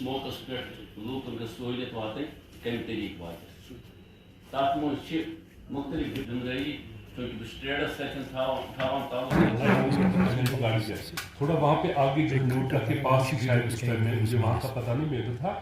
موقعس پہ لوکن گژھِ سہولیت واتٕنۍ کمہِ طریقہٕ واتہِ تتھ منٛز چھِ مختلف ذمہ دٲری چونکہ بہٕ ٹریڈس سۭتۍ تھاوان تھوڑا وہاں پہ آگے جو نوٹا کے پاس ہی شاید اس ٹائم میں مجھے وہاں کا پتہ نہیں میرا تھا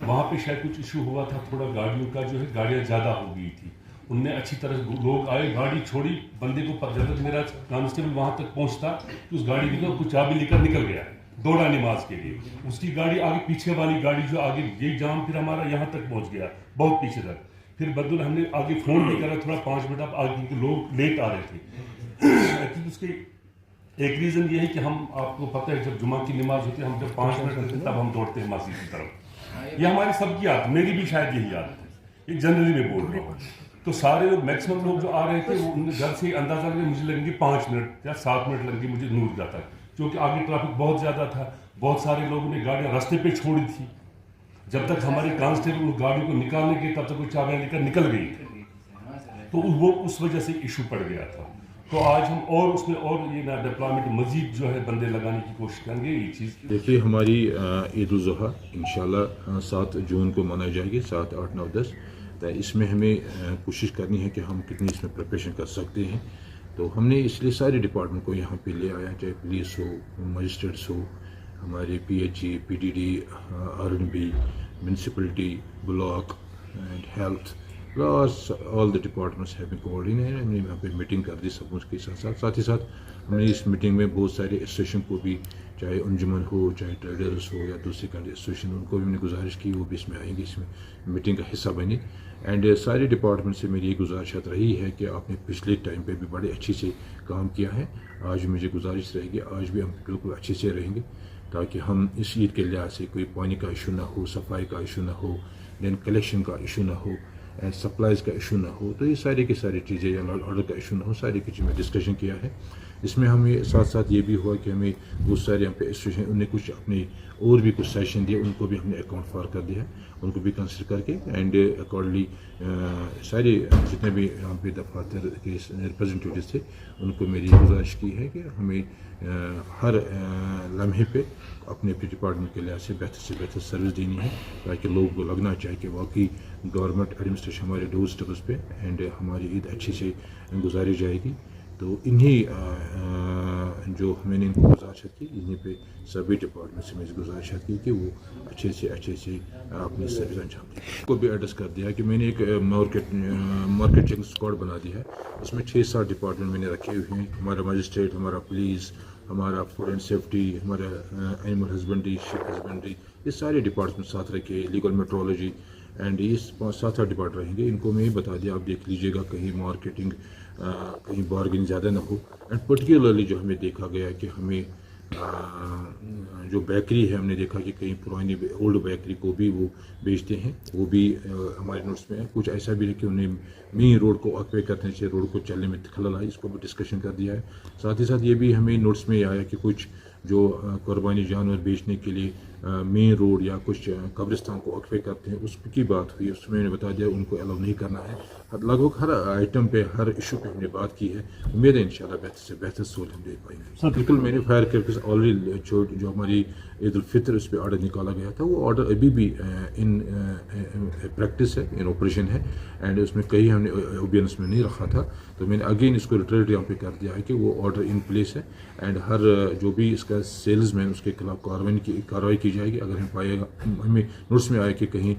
وہاں پہ شاید کچھ ایشو ہوا تھا تھوڑا گاڑیوں کا جو ہے گاڑیاں زیادہ ہو گئی تھی ان نے اچھی طرح لوگ آئے گاڑی چھوڑی بندے کو جب تک میرا کانسٹیبل وہاں تک پہنچتا اس گاڑی میں کچھ چابی لے کر نکل گیا دوڑا نماز کے لیے اس کی گاڑی آگے پیچھے والی گاڑی جو آگے یہ جام پھر ہمارا یہاں تک پہنچ گیا بہت پیچھے تک پھر بدل ہم نے آگے فون بھی کرا تھوڑا 5 منٹ اب آگے کیونکہ لوگ لیٹ آ رہے تھے ایکچولی اس کے ایک ریزن یہ ہے کہ ہم آپ کو پتہ ہے جب جمعہ کی نماز ہوتی ہے ہم جب 5 منٹ کرتے ہیں تب ہم دوڑتے ہیں مسجد کی طرف یہ ہماری سب کی عادت میری بھی شاید یہی عادت ہے یہ جنرلی میں بول رہا ہوں تو سارے لوگ میکسیمم لوگ جو آ رہے تھے وہ گھر سے اندازہ لگے مجھے لگیں گے 5 منٹ یا 7 منٹ لگیں گے مجھے نور جاتا ہے کیونکہ آگے ٹریفک بہت زیادہ تھا بہت سارے لوگوں نے گاڑیاں راستے پہ چھوڑی تھی جب تک ہمارے کانسٹیبل گاڑی کو نکالنے کے تب تک وہ چابیاں لے کر نکل گئی تھی تو وہ اس وجہ سے ایشو پڑ گیا تھا تو آج ہم اور اس میں اور یہ نا ڈپلائمنٹ مزید جو ہے بندے لگانے کی کوشش کریں گے یہ چیز دیکھیے ہماری عید الاضحیٰ انشاءاللہ 7 جون کو منائی جائے گی 7 8 9 10 تو اس میں ہمیں کوشش کرنی ہے کہ ہم کتنی اس میں پریپریشن کر سکتے ہیں تو ہم نے اس لیے سارے ڈپارٹمنٹ کو یہاں پہ لے آیا چاہے پولیس ہو مجسٹریٹس ہو ہمارے PHE PDD R&B municipality block and health all the departments have been کوآرڈینیٹڈ ہم نے یہاں پہ میٹنگ کر دی سب کے ساتھ ہی ساتھ ہم نے اس میٹنگ میں بہت سارے ایسوسیشن کو بھی چاہے انجمن ہو چاہے ٹریڈرس ہو یا دوسری ایسوسیشن ان کو بھی ہم نے گزارش کی وہ بھی اس میں آئیں گے اس میں میٹنگ کا حصہ بنے اینڈ سارے ڈپارٹمنٹ سے میری یہ گزارشات رہی ہے کہ آپ نے پچھلے ٹائم پہ بھی بڑے اچھے سے کام کیا ہے آج مجھے گزارش رہے گی آج بھی ہم بالکل اچھے سے رہیں گے تاکہ ہم اس عید کے لحاظ سے کوئی پانی کا ایشو نہ ہو صفائی کا ایشو نہ ہو دین کلیکشن کا ایشو نہ ہو سپلائز کا ایشو نہ ہو تو یہ ساری کی ساری چیزیں یا آرڈر کا ایشو نہ ہو ساری کی چیزیں میں ڈسکشن کیا ہے اس میں ہمیں ساتھ ساتھ یہ بھی ہوا کہ ہمیں بہت سارے یہاں پہ ایسوسیشن انہیں کچھ اپنے اور بھی کچھ سیشن دیے ان کو بھی ہم نے اکاؤنٹ فار کر دیا ہے ان کو بھی کنسیڈر کر کے اینڈ اکارڈنگلی سارے جتنے بھی یہاں پہ دفاتر کے ریپرزنٹیوٹیوز تھے ان کو میری گزارش کی ہے کہ ہمیں ہر لمحے پہ اپنے ڈپارٹمنٹ کے لحاظ سے بہتر سروس دینی ہے تاکہ لوگوں کو لگنا چاہے کہ واقعی گورنمنٹ ایڈمنسٹریشن ہمارے ڈور اسٹیپس پہ اینڈ ہماری عید اچھے سے گزاری جائے گی تو انہی جو میں نے ان کو گزارشات کی انہیں پہ سبھی ڈپارٹمنٹ سے مجھے گزارشات کی کہ وہ اچھے سے اپنی سروس انجام دیں کو بھی ایڈریس کر دیا کہ میں نے ایک مارکیٹ چیکنگ اسکواڈ بنا دیا ہے اس میں 6-7 ڈپارٹمنٹ میں نے رکھے ہوئے ہیں ہمارا مجسٹریٹ ہمارا پولیس ہمارا فوڈ اینڈ سیفٹی ہمارا اینیمل ہسبینڈری شپ ہسبینڈری یہ سارے ڈپارٹمنٹ ساتھ رکھے لیگل میٹرولوجی اینڈ یہ 7-8 ڈپارٹمنٹ رہیں گے ان کو میں بتا دیا آپ دیکھ لیجیے گا کہیں مارکیٹنگ کہیں بارگنگ زیادہ نہ ہو اینڈ پرٹیکولرلی جو ہمیں دیکھا گیا کہ ہمیں جو بیکری ہے ہم نے دیکھا کہ کہیں پرانی اولڈ بیکری کو بھی وہ بیچتے ہیں وہ بھی ہمارے نوٹس میں ہے کچھ ایسا بھی ہے کہ انہیں مین روڈ کو آکوپائی کرتے ہیں روڈ کو چلنے میں خلل آئی اس کو بھی ڈسکشن کر دیا ہے ساتھ ہی ساتھ یہ بھی ہمیں نوٹس میں آیا کہ کچھ جو قربانی جانور بیچنے کے لیے مین روڈ یا کچھ قبرستان کو آکوپائی کرتے ہیں اس کی بات ہوئی اس میں نے بتا دیا ان کو الاؤ نہیں کرنا ہے لگ بھگ ہر آئٹم پہ ہر ایشو پہ ہم نے بات کی ہے امید ہے انشاءاللہ بہتر سے بہتر سہولت ہم دے پائیں گے بالکل میں نے فائر کرکٹس آلریڈی جو ہماری عید الفطر اس پہ آرڈر نکالا گیا تھا وہ آرڈر ابھی بھی ان پریکٹس ہے ان آپریشن ہے اینڈ اس میں کہیں ہم نے اوبیئنس میں نہیں رکھا تھا تو میں نے اگین اس کو ریٹریٹ یہاں پہ کر دیا ہے کہ وہ آرڈر ان پلیس ہے اینڈ ہر جو بھی اس کا سیلز مین اس کے خلاف کارروائی کی جائے گی اگر ہم پائے گا ہمیں نوٹس میں آئے کہ کہیں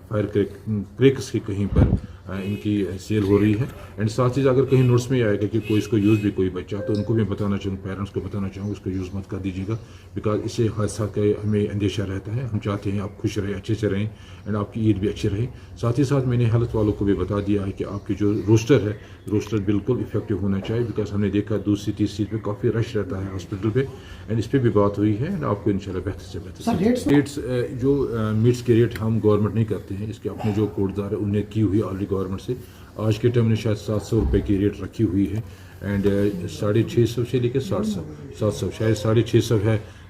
فائر کریکس کی کہیں پر ان کی سیل ہو رہی ہے اینڈ ساتھ ہی اگر کہیں نوٹس میں آئے گا کہ کوئی اس کو یوز بھی کوئی بچہ تو ان کو بھی بتانا چاہوں پیرنٹس کو بتانا چاہوں اس کو یوز مت کر دیجیے گا بیکاز اس سے حادثات کا ہمیں اندیشہ رہتا ہے ہم چاہتے ہیں آپ خوش رہیں اچھے سے رہیں اینڈ آپ کی عید بھی اچھی رہے ساتھ ہی ساتھ میں نے ہیلتھ والوں کو بھی بتا دیا ہے کہ آپ کی جو روسٹر ہے روسٹر بالکل افیکٹو ہونا چاہیے بیکاز ہم نے دیکھا دوسری تیسری پہ کافی رش رہتا ہے ہاسپٹل پہ اینڈ اس پہ بھی بات ہوئی ہے اینڈ آپ کو انشاءاللہ بہتر سے بہتر ریٹس جو میٹس کے ریٹ ہم گورنمنٹ نہیں کرتے ہیں اس کے اپنے جو کوٹدار ہے انہوں نے کی ہوئی آلریڈی گورنمنٹ سے آج کے ٹائم نے شاید 700 روپے کی ریٹ رکھی ہوئی ہے اینڈ 650 سے لے کے 700 شاید 650 ہے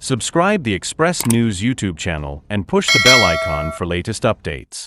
Subscribe the Express News YouTube channel and push the bell icon for latest updates.